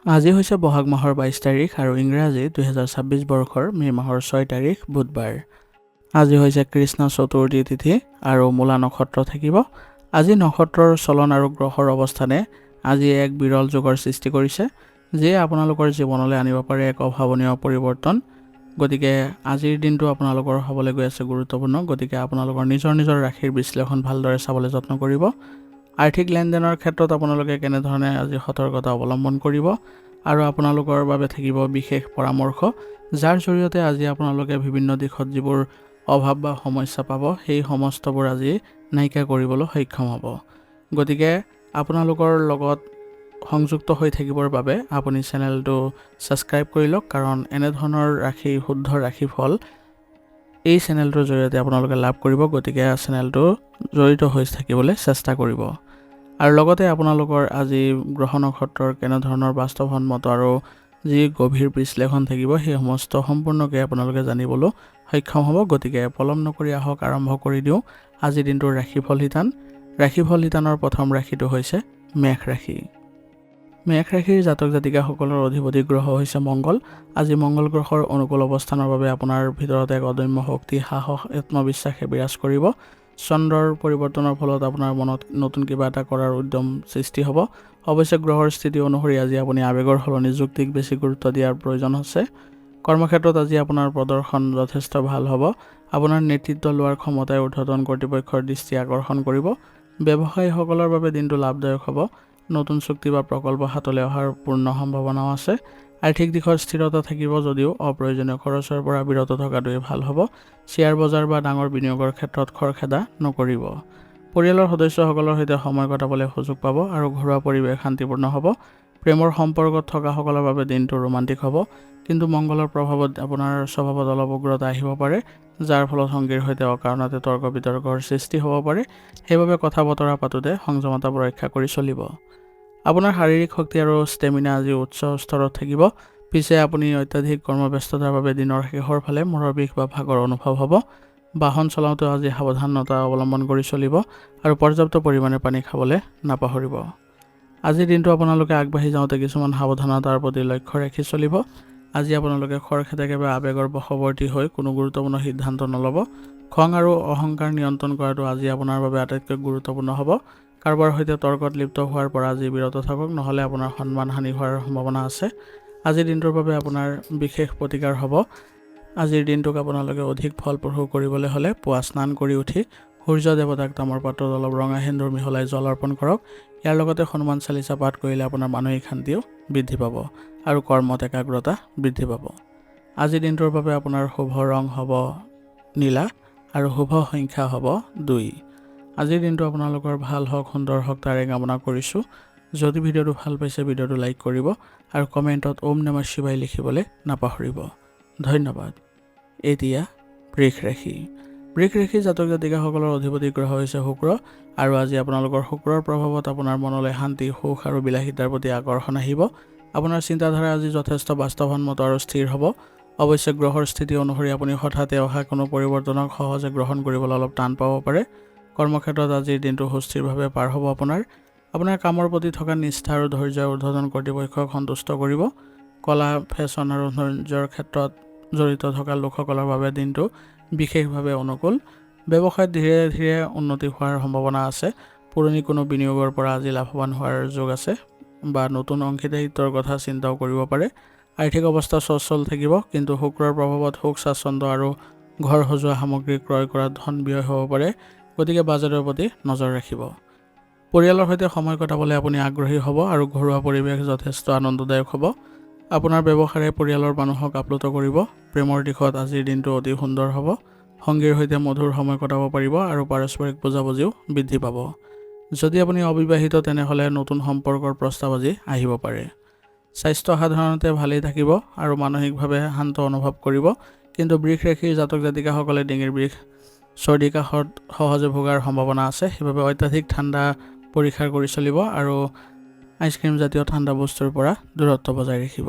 আজি হৈছে বহাগ মাহৰ ২২ তাৰিখ আৰু ইংৰাজী ২০২৬ বৰ্ষৰ মে মাহৰ ৬ তাৰিখ বুধবাৰ। আজি হৈছে কৃষ্ণ চতুৰ্থী তিথি আৰু মূলা নক্ষত্ৰ থাকিব। আজি নক্ষত্ৰৰ চলন আৰু গ্ৰহৰ অৱস্থানে আজি এক বিৰল যোগৰ সৃষ্টি কৰিছে, যিয়ে আপোনালোকৰ জীৱনলৈ আনিব পাৰে এক অভাৱনীয় পৰিৱৰ্তন। গতিকে আজিৰ দিনটো আপোনালোকৰ হ'বলৈ গৈ আছে গুৰুত্বপূৰ্ণ। গতিকে আপোনালোকৰ নিজৰ ৰাশিৰ বিশ্লেষণ ভালদৰে চাবলৈ যত্ন কৰিব। আৰ্থিক লেনদেনৰ ক্ষেত্ৰত আপোনালোকে কেনেধৰণে আজি সতৰ্কতা অৱলম্বন কৰিব আৰু আপোনালোকৰ বাবে থাকিব বিশেষ পৰামৰ্শ, যাৰ জৰিয়তে আজি আপোনালোকে বিভিন্ন দিশত যিবোৰ অভাৱ বা সমস্যা পাব সেই সমস্তবোৰ আজি নাইকিয়া কৰিবলৈ সক্ষম হ'ব। গতিকে আপোনালোকৰ লগত সংযুক্ত হৈ থাকিবৰ বাবে আপুনি চেনেলটো ছাবস্ক্ৰাইব কৰি লওক, কাৰণ এনেধৰণৰ শুদ্ধ ৰাশিফল এই চেনেলটোৰ জৰিয়তে আপোনালোকে লাভ কৰিব। গতিকে চেনেলটো জড়িত হৈ থাকিবলৈ চেষ্টা কৰিব। আৰু লগতে আপোনালোকৰ আজি গ্ৰহ নক্ষত্ৰৰ কেনেধৰণৰ বাস্তৱসন্মত আৰু যি গভীৰ বিশ্লেষণ থাকিব সেই সমস্ত সম্পূৰ্ণকৈ আপোনালোকে জানিবলৈ সক্ষম হ'ব। গতিকে পলম নকৰি আহক আৰম্ভ কৰি দিওঁ আজিৰ দিনটোৰ ৰাশিফল শিতানৰ প্ৰথম ৰাশিটো হৈছে মেষ ৰাশি। মেষ ৰাশিৰ জাতক জাতিকাসকলৰ অধিপতি গ্ৰহ হৈছে মংগল। আজি মংগল গ্ৰহৰ অনুকূল অৱস্থানৰ বাবে আপোনাৰ ভিতৰত এক অদম্য শক্তি, সাহস, আত্মবিশ্বাসে বিৰাজ কৰিব। চন্দ্ৰৰ পৰিৱৰ্তনৰ ফলত আপোনাৰ মনত নতুন কিবা এটা কৰাৰ উদ্যম সৃষ্টি হ'ব। অৱশ্যে গ্ৰহৰ স্থিতি অনুসৰি আজি আপুনি আৱেগৰ সলনি যুক্তিক বেছি গুৰুত্ব দিয়াৰ প্ৰয়োজন আছে। কৰ্মক্ষেত্ৰত আজি আপোনাৰ প্ৰদৰ্শন যথেষ্ট ভাল হ'ব। আপোনাৰ নেতৃত্ব লোৱাৰ ক্ষমতাই ঊৰ্ধ্বতন কৰ্তৃপক্ষৰ দৃষ্টি আকৰ্ষণ কৰিব। ব্যৱসায়ীসকলৰ বাবে দিনটো লাভদায়ক হ'ব। নতুন চুক্তি বা প্ৰকল্প হাতলৈ অহাৰ পূৰ্ণ সম্ভাৱনাও আছে। আৰ্থিক দিশত স্থিৰতা থাকিব যদিও অপ্ৰয়োজনীয় খৰচৰ পৰা বিৰত থকাটোৱে ভাল হ'ব। শ্বেয়াৰ বজাৰ বা ডাঙৰ বিনিয়োগৰ ক্ষেত্ৰত খৰখেদা নকৰিব। পৰিয়ালৰ সদস্যসকলৰ সৈতে সময় কটাবলৈ সুযোগ পাব আৰু ঘৰুৱা পৰিৱেশ শান্তিপূৰ্ণ হ'ব। প্ৰেমৰ সম্পৰ্কত থকাসকলৰ বাবে দিনটো ৰোমান্টিক হ'ব, কিন্তু মংগলৰ প্ৰভাৱত আপোনাৰ স্বভাৱত অলপ উগ্ৰতা আহিব পাৰে, যাৰ ফলত সংগীৰ সৈতে অকাৰণতে তৰ্ক বিতৰ্কৰ সৃষ্টি হ'ব পাৰে। সেইবাবে কথা বতৰা পাতোঁতে সংযমতা ৰক্ষা কৰি চলিব। আপোনাৰ শাৰীৰিক শক্তি আৰু ষ্টেমিনা আজি উচ্চ স্তৰত থাকিব। পিছে আপুনি অত্যাধিক কৰ্মব্যস্ততাৰ বাবে দিনৰ শেষৰ ফালে মূৰৰ বিষ বা ভাগৰ অনুভৱ হ'ব। বাহন চলাওঁতেও আজি সাৱধানতা অৱলম্বন কৰি চলিব আৰু পৰ্যাপ্ত পৰিমাণে পানী খাবলৈ নাপাহৰিব। আজিৰ দিনটো আপোনালোকে আগবাঢ়ি যাওঁতে কিছুমান সাৱধানতাৰ প্ৰতি লক্ষ্য ৰাখি চলিব। আজি আপোনালোকে খৰখেদাকে বা আৱেগৰ বশৱৰ্তী হৈ কোনো গুৰুত্বপূৰ্ণ সিদ্ধান্ত নল'ব। খং আৰু অহংকাৰ নিয়ন্ত্ৰণ কৰাটো আজি আপোনাৰ বাবে আটাইতকৈ গুৰুত্বপূৰ্ণ হ'ব। কাৰোবাৰ সৈতে তৰ্কত লিপ্ত হোৱাৰ পৰা আজি বিৰত থাকক, নহ'লে আপোনাৰ সন্মান হানি হোৱাৰ সম্ভাৱনা আছে। আজিৰ দিনটোৰ বাবে আপোনাৰ বিশেষ প্ৰতিকাৰ হ'ব। আজিৰ দিনটোক আপোনালোকে অধিক ফলপ্ৰসূ কৰিবলৈ হ'লে পুৱা স্নান কৰি উঠি সূৰ্য দেৱতাক তামৰ পাত্ৰত অলপ ৰঙা সেন্দুৰ মিহলাই জল অৰ্পণ কৰক। ইয়াৰ লগতে হনুমান চালিচা পাঠ কৰিলে আপোনাৰ মানসিক শান্তিও বৃদ্ধি পাব আৰু কৰ্মত একাগ্ৰতা বৃদ্ধি পাব। আজিৰ দিনটোৰ বাবে আপোনাৰ শুভ ৰং হ'ব নীলা আৰু শুভ সংখ্যা হ'ব ২। আজিৰ দিনটো আপোনালোকৰ ভাল হওক, সুন্দৰ হওক, তাৰে কামনা কৰিছোঁ। যদি ভিডিঅ'টো ভাল পাইছে ভিডিঅ'টো লাইক কৰিব আৰু কমেণ্টত ওম নমঃ শিৱায় লিখিবলৈ নাপাহৰিব। ধন্যবাদ। এতিয়া বৃষ ৰাশি জাতক জাতিকাসকলৰ অধিপতি গ্ৰহ হৈছে শুক্ৰ আৰু আজি আপোনালোকৰ শুক্ৰৰ প্ৰভাৱত আপোনাৰ মনলৈ শান্তি, সুখ আৰু বিলাসিতাৰ প্ৰতি আকৰ্ষণ আহিব। আপোনাৰ চিন্তাধাৰা আজি যথেষ্ট বাস্তৱসন্মত আৰু স্থিৰ হ'ব। অৱশ্যে গ্ৰহৰ স্থিতি অনুসৰি আপুনি হঠাতে অহা কোনো পৰিৱৰ্তনক সহজে গ্ৰহণ কৰিবলৈ অলপ টান পাব পাৰে। কৰ্মক্ষেত্ৰত আজিৰ দিনটো সুস্থিৰভাৱে পাৰ হ'ব। আপোনাৰ কামৰ প্ৰতি থকা নিষ্ঠা আৰু ধৈৰ্য্যই ঊৰ্ধ্বতন কৰ্তৃপক্ষক সন্তুষ্ট কৰিব। কলা, ফেশ্বন আৰু সৌন্দৰ্যৰ ক্ষেত্ৰত জড়িত থকা লোকসকলৰ বাবে দিনটো বিশেষভাৱে অনুকূল। ব্যৱসায়ত ধীৰে ধীৰে উন্নতি হোৱাৰ সম্ভাৱনা আছে। পুৰণি কোনো বিনিয়োগৰ পৰা আজি লাভৱান হোৱাৰ যোগ আছে বা নতুন অংশীদাৰিত্বৰ কথা চিন্তাও কৰিব পাৰে। আৰ্থিক অৱস্থা সচ্ছল থাকিব, কিন্তু শুক্ৰৰ প্ৰভাৱত সুখ স্বাচ্ছন্দ্য আৰু ঘৰ সজোৱা সামগ্ৰী ক্ৰয় কৰাত ধন ব্যয় হ'ব পাৰে। গতিকে বাজেটৰ প্ৰতি নজৰ ৰাখিব। পৰিয়ালৰ সৈতে সময় কটাবলৈ আপুনি আগ্ৰহী হ'ব আৰু ঘৰুৱা পৰিৱেশ যথেষ্ট আনন্দদায়ক হ'ব। আপোনাৰ ব্যৱহাৰে পৰিয়ালৰ মানুহক আপ্লুত কৰিব। প্ৰেমৰ দিশত আজিৰ দিনটো অতি সুন্দৰ হ'ব। সংগীৰ সৈতে মধুৰ সময় কটাব পাৰিব আৰু পাৰস্পৰিক বুজাবুজিও বৃদ্ধি পাব। যদি আপুনি অবিবাহিত তেনেহ'লে নতুন সম্পৰ্কৰ প্ৰস্তাৱ আজি আহিব পাৰে। স্বাস্থ্য সাধাৰণতে ভালেই থাকিব আৰু মানসিকভাৱে শান্ত অনুভৱ কৰিব, কিন্তু বৃষ ৰাশিৰ জাতক জাতিকাসকলে ডিঙিৰ বিষ, চৰ্দি কাহত সহজে ভোগাৰ সম্ভাৱনা আছে। সেইবাবে অত্যাধিক ঠাণ্ডা পৰিহাৰ কৰি চলিব আৰু আইচক্ৰীম জাতীয় ঠাণ্ডা বস্তুৰ পৰা দূৰত্ব বজাই ৰাখিব।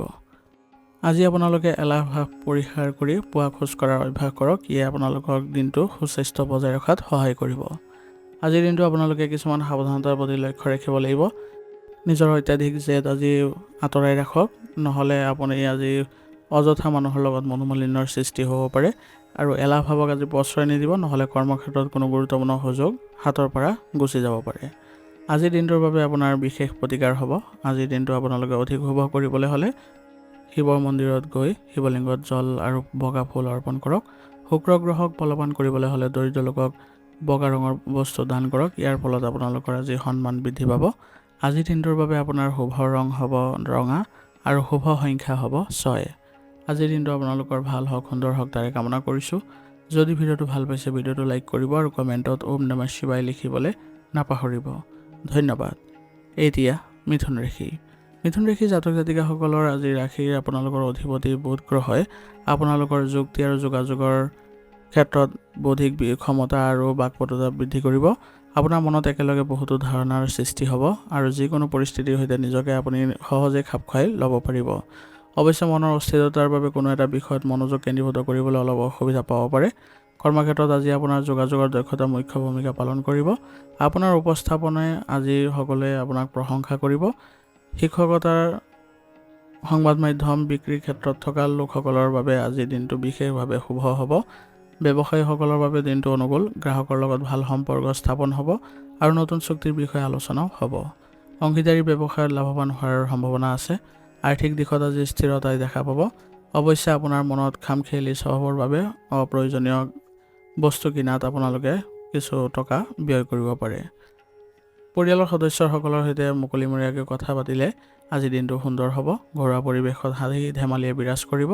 আজি আপোনালোকে এলাহ ভাৱ পৰিহাৰ কৰি পুৱা খোজ কঢ়াৰ অভ্যাস কৰক। ইয়ে আপোনালোকক দিনটো সুস্বাস্থ্য বজাই ৰখাত সহায় কৰিব। আজিৰ দিনটো আপোনালোকে কিছুমান সাৱধানতাৰ প্ৰতি লক্ষ্য ৰাখিব লাগিব। নিজৰ অত্যাধিক জেদ আজি আঁতৰাই ৰাখক, নহ'লে আপুনি আজি অযথা মানুহৰ লগত মনোমালিন্যৰ সৃষ্টি হ'ব পাৰে। আৰু এলাহ ভাৱক আজি প্ৰশ্ৰয় নিদিব, নহ'লে কৰ্মক্ষেত্ৰত কোনো গুৰুত্বপূৰ্ণ সুযোগ হাতৰ পৰা গুচি যাব পাৰে। আজিৰ দিনটোৰ বাবে আপোনাৰ বিশেষ প্ৰতিকাৰ হ'ব। আজিৰ দিনটো আপোনালোকে অধিক শুভ কৰিবলৈ হ'লে শিৱ মন্দিৰত গৈ শিৱলিংগত জল আৰু বগা ফুল অৰ্পণ কৰক। শুক্ৰ গ্ৰহক বলৱান কৰিবলৈ হ'লে দৰিদ্ৰ লোকক বগা ৰঙৰ বস্তু দান কৰক। ইয়াৰ ফলত আপোনালোকৰ আজি সন্মান বৃদ্ধি পাব। আজিৰ দিনটোৰ বাবে আপোনাৰ শুভ ৰং হ'ব ৰঙা আৰু শুভ সংখ্যা হ'ব 6। আজিৰ দিনটো আপোনালোকৰ ভাল হওক, সুন্দৰ হওক তাৰে কামনা কৰিছোঁ। যদি ভিডিঅ'টো ভাল পাইছে ভিডিঅ'টো লাইক কৰিব আৰু কমেণ্টত ওম নমঃ শিৱায় লিখিবলৈ নাপাহৰিব। ধন্যবাদ। এতিয়া মিথুন ৰাশি। মিথুন ৰাশি জাতক জাতিকাসকলৰ আজি ৰাশিৰ আপোনালোকৰ অধিপতি বুধ গ্ৰহই আপোনালোকৰ যুক্তি আৰু যোগাযোগৰ ক্ষেত্ৰত বৌদ্ধিক ক্ষমতা আৰু বাকপটুতা বৃদ্ধি কৰিব। আপোনাৰ মনত একেলগে বহুতো ধাৰণাৰ সৃষ্টি হ'ব আৰু যিকোনো পৰিস্থিতিৰ সৈতে নিজকে আপুনি সহজে খাপ খুৱাই ল'ব পাৰিব। অৱশ্যে মনৰ অস্থিৰতাৰ বাবে কোনো এটা বিষয়ত মনোযোগ কেন্দ্ৰীভূত কৰিবলৈ অলপ অসুবিধা পাব পাৰে। কৰ্মক্ষেত্ৰত আজি আপোনাৰ যোগাযোগৰ দক্ষতা মুখ্য ভূমিকা পালন কৰিব। আপোনাৰ উপস্থাপনাই আজি সকলোৱে আপোনাক প্ৰশংসা কৰিব। শিক্ষকতাৰ সংবাদ মাধ্যম বিক্ৰীৰ ক্ষেত্ৰত থকা লোকসকলৰ বাবে আজিৰ দিনটো বিশেষভাৱে শুভ হ'ব। ব্যৱসায়ীসকলৰ বাবে দিনটো অনুকূল, গ্ৰাহকৰ লগত ভাল সম্পৰ্ক স্থাপন হ'ব আৰু নতুন চুক্তিৰ বিষয়ে আলোচনাও হ'ব। অংশীদাৰী ব্যৱসায়ত লাভৱান হোৱাৰ সম্ভাৱনা আছে। আৰ্থিক দিশত আজি স্থিৰতাই দেখা পাব। অৱশ্যে আপোনাৰ মনত খামখেয়ালি স্বভাৱৰ বাবে অপ্ৰয়োজনীয় বস্তু কিনাত আপোনালোকে কিছু টকা ব্যয় কৰিব পাৰে। পৰিয়ালৰ সদস্যসকলৰ সৈতে মুকলিমূৰীয়াকৈ কথা পাতিলে আজিৰ দিনটো সুন্দৰ হ'ব। ঘৰুৱা পৰিৱেশত হাঁহি ধেমালিয়ে বিৰাজ কৰিব।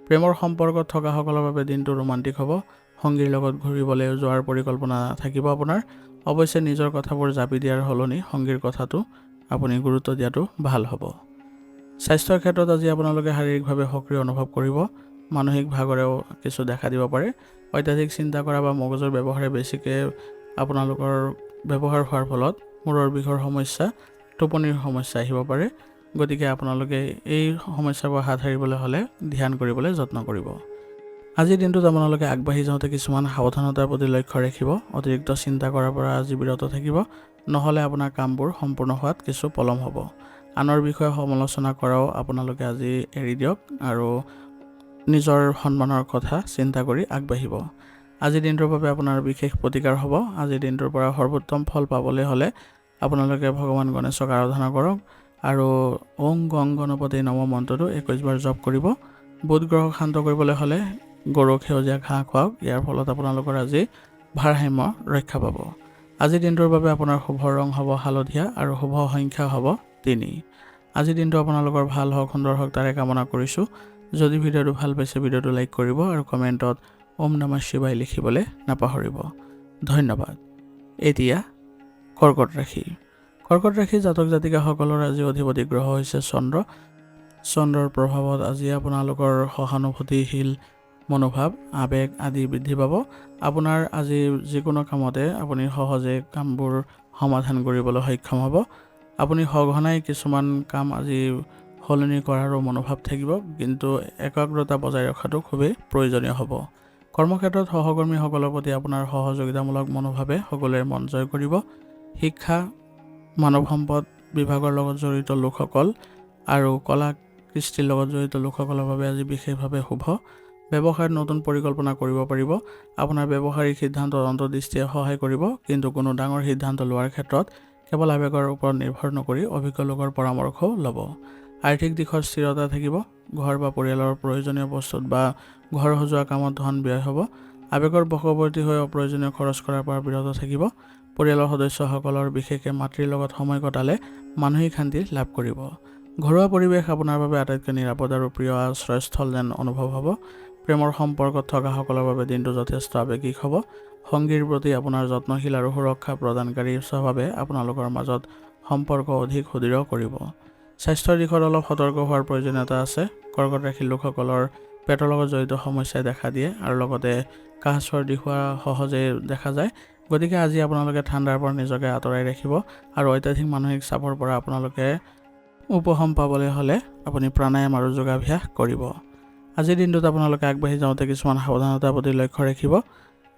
প্ৰেমৰ সম্পৰ্কত থকাসকলৰ বাবে দিনটো ৰোমান্টিক হ'ব। সংগীৰ লগত ঘূৰিবলৈ যোৱাৰ পৰিকল্পনা থাকিব আপোনাৰ। অৱশ্যে নিজৰ কথাবোৰ জাপি দিয়াৰ সলনি সংগীৰ কথাটো আপুনি গুৰুত্ব দিয়াটো ভাল হ'ব। স্বাস্থ্যৰ ক্ষেত্ৰত আজি আপোনালোকে শাৰীৰিকভাৱে সক্ৰিয় অনুভৱ কৰিব। মানসিক ভাগৰেও কিছু দেখা দিব পাৰে। অত্যাধিক চিন্তা কৰা বা মগজুৰ ব্যৱহাৰে বেছিকৈ আপোনালোকৰ ব্যৱহাৰ হোৱাৰ ফলত মূৰৰ বিষৰ সমস্যা, টোপনিৰ সমস্যা আহিব পাৰে। গতিকে আপোনালোকে এই সমস্যাৰ পৰা হাত সাৰিবলৈ হ'লে ধ্যান কৰিবলৈ যত্ন কৰিব। আজিৰ দিনটোত আপোনালোকে আগবাঢ়ি যাওঁতে কিছুমান সাৱধানতাৰ প্ৰতি লক্ষ্য ৰাখিব। অতিৰিক্ত চিন্তা কৰাৰ পৰা আজি বিৰত থাকিব, নহ'লে আপোনাৰ কামবোৰ সম্পূৰ্ণ হোৱাত কিছু পলম হ'ব। আনৰ বিষয়ে সমালোচনা কৰাও আপোনালোকে আজি এৰি দিয়ক আৰু নিজৰ সন্মানৰ কথা চিন্তা কৰি আগবাঢ়িব। আজিৰ দিনটোৰ বাবে আপোনাৰ বিশেষ প্ৰতিকাৰ হ'ব। আজিৰ দিনটোৰ পৰা সৰ্বোত্তম ফল পাবলৈ হ'লে আপোনালোকে ভগৱান গণেশক আৰাধনা কৰক আৰু ওং গং গণপতি নম মন্ত্ৰটো 21 বাৰ জপ কৰিব। বুধ গ্ৰহক শান্ত কৰিবলৈ হ'লে গৰুক সেউজীয়া ঘাঁহ খুৱাওক। ইয়াৰ ফলত আপোনালোকৰ আজি ভাৰসাম্য ৰক্ষা পাব। আজিৰ দিনটোৰ বাবে আপোনাৰ শুভ ৰং হ'ব হালধীয়া আৰু শুভ সংখ্যা হ'ব 3। আজিৰ দিনটো আপোনালোকৰ ভাল হওক, সুন্দৰ হওক তাৰে কামনা কৰিছোঁ। যদি ভিডিঅ'টো ভাল পাইছে ভিডিঅ'টো লাইক কৰিব আৰু কমেণ্টত ওম নমঃ শিৱায় লিখিবলৈ নাপাহৰিব। ধন্যবাদ। এতিয়া কৰ্কট ৰাশি। কৰ্কট ৰাশি জাতক জাতিকাসকলৰ আজি অধিপতি গ্ৰহ হৈছে চন্দ্ৰ। চন্দ্ৰৰ প্ৰভাৱত আজি আপোনালোকৰ সহানুভূতিশীল মনোভাৱ, আৱেগ আদি বৃদ্ধি পাব। আপোনাৰ আজি যিকোনো কামতে আপুনি সহজে কামবোৰ সমাধান কৰিবলৈ সক্ষম হ'ব। আপুনি সঘনাই কিছুমান কাম আজি সলনি কৰাৰো মনোভাৱ থাকিব, কিন্তু একাগ্ৰতা বজাই ৰখাটো খুবেই প্ৰয়োজনীয় হ'ব। কৰ্মক্ষেত্ৰত সহকৰ্মীসকলৰ প্ৰতি আপোনাৰ সহযোগিতামূলক মনোভাৱে সকলোৰে মন জয় কৰিব। শিক্ষা, মানৱ সম্পদ বিভাগৰ লগত জড়িত লোকসকল আৰু কলা কৃষ্টিৰ লগত জড়িত লোকসকলৰ বাবে আজি বিশেষভাৱে শুভ। ব্যৱসায়ত নতুন পৰিকল্পনা কৰিব পাৰিব। আপোনাৰ ব্যৱসায়িক সিদ্ধান্তত অন্তৰ্দৃষ্টিয়ে সহায় কৰিব, কিন্তু কোনো ডাঙৰ সিদ্ধান্ত লোৱাৰ ক্ষেত্ৰত কেৱল আৱেগৰ ওপৰত নিৰ্ভৰ নকৰি অভিজ্ঞ লোকৰ পৰামৰ্শও ল'ব। আৰ্থিক দিশত স্থিৰতা থাকিব। ঘৰ বা পৰিয়ালৰ প্ৰয়োজনীয় বস্তুত বা ঘৰ সজোৱা কামত ধন ব্যয় হ'ব। আৱেগৰ বশৱৰ্তী হৈ অপ্ৰয়োজনীয় খৰচ কৰাৰ পৰা বিৰত থাকিব। পৰিয়ালৰ সদস্যসকলৰ বিশেষকৈ মাতৃৰ লগত সময় কটালে মানসিক শান্তি লাভ কৰিব। ঘৰুৱা পৰিৱেশ আপোনাৰ বাবে আটাইতকৈ নিৰাপদ আৰু প্ৰিয় আশ্ৰয়স্থল যেন অনুভৱ হ'ব। প্ৰেমৰ সম্পৰ্কত থকাসকলৰ বাবে দিনটো যথেষ্ট আৱেগিক হ'ব। সংগীৰ প্ৰতি আপোনাৰ যত্নশীল আৰু সুৰক্ষা প্ৰদানকাৰী স্বভাৱে আপোনালোকৰ মাজত সম্পৰ্ক অধিক সুদৃঢ় কৰিব। স্বাস্থ্যৰ দিশত অলপ সতৰ্ক হোৱাৰ প্ৰয়োজনীয়তা আছে। কৰ্কট ৰাশিৰ লোকসকলৰ পেটৰ লগত জড়িত সমস্যাই দেখা দিয়ে আৰু লগতে কাহ চৰ্দি হোৱা সহজে দেখা যায়। গতিকে আজি আপোনালোকে ঠাণ্ডাৰ পৰা নিজকে আঁতৰাই ৰাখিব আৰু অত্যাধিক মানসিক চাপৰ পৰা আপোনালোকে উপশম পাবলৈ হ'লে আপুনি প্ৰাণায়াম আৰু যোগাভ্যাস কৰিব। আজিৰ দিনটোত আপোনালোকে আগবাঢ়ি যাওঁতে কিছুমান সাৱধানতাৰ প্ৰতি লক্ষ্য ৰাখিব।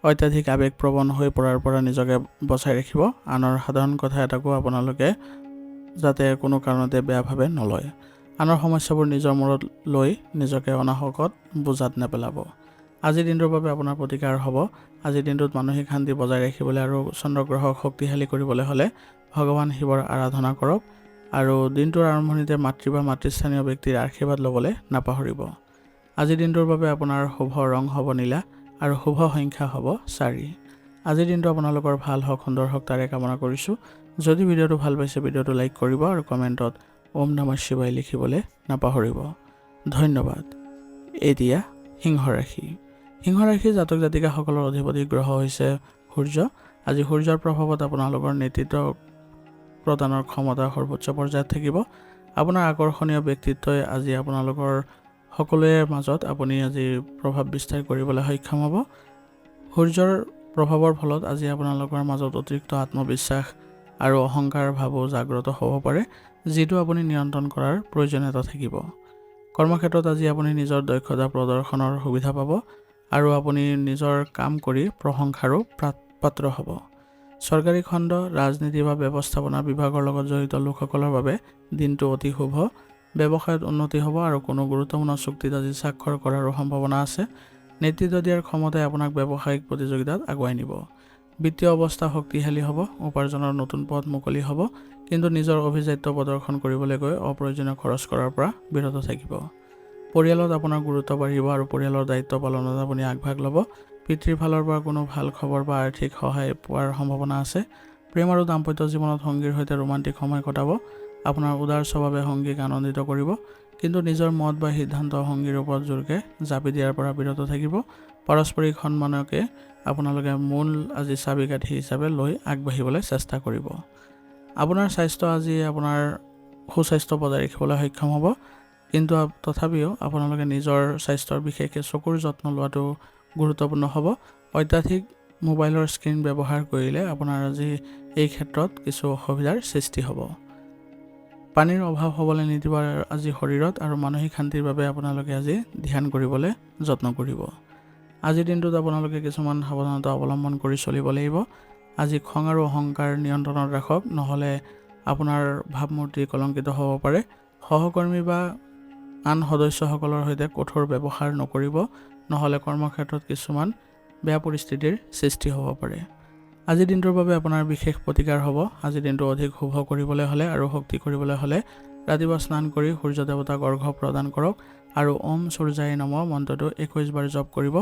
অত্যাধিক আৱেগপ্ৰৱণ হৈ পৰাৰ পৰা নিজকে বচাই ৰাখিব। আনৰ সাধাৰণ কথা এটাকো আপোনালোকে যাতে কোনো কাৰণতে বেয়াভাৱে নলয়। আনৰ সমস্যাবোৰ নিজৰ মূৰত লৈ নিজকে অনাহকত বোজাত নেপেলাব। আজিৰ দিনটোৰ বাবে আপোনাৰ প্ৰতিকাৰ হ'ব। আজিৰ দিনটোত মানসিক শান্তি বজাই ৰাখিবলৈ আৰু চন্দ্ৰগ্ৰহক শক্তিশালী কৰিবলৈ হ'লে ভগৱান শিৱৰ আৰাধনা কৰক আৰু দিনটোৰ আৰম্ভণিতে মাতৃ বা মাতৃস্থানীয় ব্যক্তিৰ আশীৰ্বাদ ল'বলৈ নাপাহৰিব। আজিৰ দিনটোৰ বাবে আপোনাৰ শুভ ৰং হ'ব নীলা আৰু শুভ সংখ্যা হ'ব 4। আজিৰ দিনটো আপোনালোকৰ ভাল হওক, সুন্দৰ হওক তাৰে কামনা কৰিছোঁ। যদি ভিডিঅ'টো ভাল পাইছে ভিডিঅ'টো লাইক কৰিব আৰু কমেণ্টত ওম নমঃ শিৱায় লিখিবলৈ নাপাহৰিব। ধন্যবাদ। এতিয়া সিংহ ৰাশি। সিংহ ৰাশিৰ জাতক জাতিকাসকলৰ অধিপতি গ্ৰহ হৈছে সূৰ্য। আজি সূৰ্যৰ প্ৰভাৱত আপোনালোকৰ নেতৃত্ব প্ৰদানৰ ক্ষমতা সৰ্বোচ্চ পৰ্যায়ত থাকিব। আপোনাৰ আকৰ্ষণীয় ব্যক্তিত্বই আজি আপোনালোকৰ সকলোৰে মাজত আপুনি আজি প্ৰভাৱ বিস্তাৰ কৰিবলৈ সক্ষম হ'ব। সূৰ্যৰ প্ৰভাৱৰ ফলত আজি আপোনালোকৰ মাজত অতিৰিক্ত আত্মবিশ্বাস আৰু অহংকাৰ ভাৱো জাগ্ৰত হ'ব পাৰে, যিটো আপুনি নিয়ন্ত্ৰণ কৰাৰ প্ৰয়োজনীয়তা থাকিব। কৰ্মক্ষেত্ৰত আজি আপুনি নিজৰ দক্ষতা প্ৰদৰ্শনৰ সুবিধা পাব আৰু আপুনি নিজৰ কাম কৰি প্ৰশংসাৰো পাত্ৰ হ'ব। চৰকাৰী খণ্ড, ৰাজনীতি বা ব্যৱস্থাপনা বিভাগৰ লগত জড়িত লোকসকলৰ বাবে দিনটো অতি শুভ। ব্যৱসায়ত উন্নতি হ'ব আৰু কোনো গুৰুত্বপূৰ্ণ চুক্তিত আজি স্বাক্ষৰ কৰাৰো সম্ভাৱনা আছে। নেতৃত্ব দিয়াৰ ক্ষমতাই আপোনাক ব্যৱসায়িক প্ৰতিযোগিতাত আগুৱাই নিব। বিত্তীয় অৱস্থা শক্তিশালী হ'ব, উপাৰ্জনৰ নতুন পথ মুকলি হ'ব, কিন্তু নিজৰ অভিজাত্য প্ৰদৰ্শন কৰিবলৈ গৈ অপ্ৰয়োজনীয় খৰচ কৰাৰ পৰা বিৰত থাকিব। পৰিয়ালত আপোনাৰ গুৰুত্ব বাঢ়িব আৰু পৰিয়ালৰ দায়িত্ব পালনত আপুনি আগভাগ ল'ব। পিতৃৰ ফালৰ পৰা কোনো ভাল খবৰ বা আৰ্থিক সহায় পোৱাৰ সম্ভাৱনা আছে। প্ৰেম আৰু দাম্পত্য জীৱনত সংগীৰ সৈতে ৰোমান্টিক সময় কটাব। আপোনাৰ উদাৰ স্বভাৱে সংগীক আনন্দিত কৰিব, কিন্তু নিজৰ মত বা সিদ্ধান্ত সংগীৰ ওপৰত জোৰকৈ জাপি দিয়াৰ পৰা বিৰত থাকিব। পাৰস্পৰিক সন্মানকে আপোনালোকে মূল আজি চাবিকাঠি হিচাপে লৈ আগবাঢ়িবলৈ চেষ্টা কৰিব। আপোনাৰ স্বাস্থ্য আজি আপোনাৰ সুস্বাস্থ্য বজাই ৰাখিবলৈ সক্ষম হ'ব, কিন্তু তথাপিও আপোনালোকে নিজৰ স্বাস্থ্যৰ বিশেষকৈ চকুৰ যত্ন লোৱাটো গুৰুত্বপূৰ্ণ হ'ব। অত্যাধিক মোবাইলৰ স্ক্ৰীণ ব্যৱহাৰ কৰিলে আপোনাৰ আজি এই ক্ষেত্ৰত কিছু অসুবিধাৰ সৃষ্টি হ'ব। পানীৰ অভাৱ হ'বলৈ নিদিব আজি শৰীৰত, আৰু মানসিক শান্তিৰ বাবে আপোনালোকে আজি ধ্যান কৰিবলৈ যত্ন কৰিব। আজিৰ দিনটোত আপোনালোকে কিছুমান সাৱধানতা অৱলম্বন কৰি চলিব লাগিব। আজি খং আৰু অহংকাৰ নিয়ন্ত্ৰণত ৰাখক, নহ'লে আপোনাৰ ভাৱমূৰ্তি কলংকিত হ'ব পাৰে। সহকৰ্মী বা আন সদস্যসকলৰ সৈতে কঠোৰ ব্যৱহাৰ নকৰিব, নহ'লে কৰ্মক্ষেত্ৰত কিছুমান বেয়া পৰিস্থিতিৰ সৃষ্টি হ'ব পাৰে। আজিৰ দিনটোৰ বাবে আপোনাৰ বিশেষ প্ৰতিকাৰ হ'ব। আজিৰ দিনটো অধিক শুভ কৰিবলৈ হ'লে আৰু শক্তি কৰিবলৈ হ'লে ৰাতিপুৱা স্নান কৰি সূৰ্য দেৱতাক অৰ্ঘ্য প্ৰদান কৰক আৰু ওম সূৰ্যায় নমঃ মন্ত্ৰটো 21 বাৰ জপ কৰিব।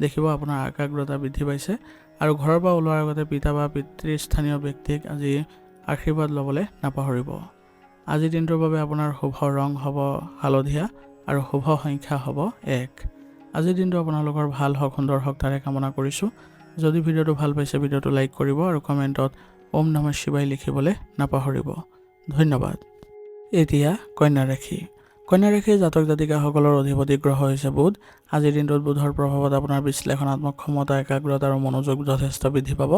দেখিব আপোনাৰ একাগ্ৰতা বৃদ্ধি পাইছে। আৰু ঘৰৰ পৰা ওলোৱাৰ আগতে পিতা বা পিতৃস্থানীয় ব্যক্তিক আজি আশীৰ্বাদ ল'বলৈ নাপাহৰিব। আজিৰ দিনটোৰ বাবে আপোনাৰ শুভ ৰং হ'ব হালধীয়া আৰু শুভ সংখ্যা হ'ব 1। আজিৰ দিনটো আপোনালোকৰ ভাল হওক, সুন্দৰ হওক তাৰে কামনা কৰিছোঁ। যদি ভিডিঅ'টো ভাল পাইছে ভিডিঅ'টো লাইক কৰিব আৰু কমেণ্টত ওম নমঃ শিৱায় লিখিবলৈ নাপাহৰিব। ধন্যবাদ। এতিয়া কন্যা ৰাশি। কন্যা ৰাশিৰ জাতক জাতিকাসকলৰ অধিপতি গ্ৰহ হৈছে বুধ। আজিৰ দিনটোত বুধৰ প্ৰভাৱত আপোনাৰ বিশ্লেষণাত্মক ক্ষমতা, একাগ্ৰতা আৰু মনোযোগ যথেষ্ট বৃদ্ধি পাব।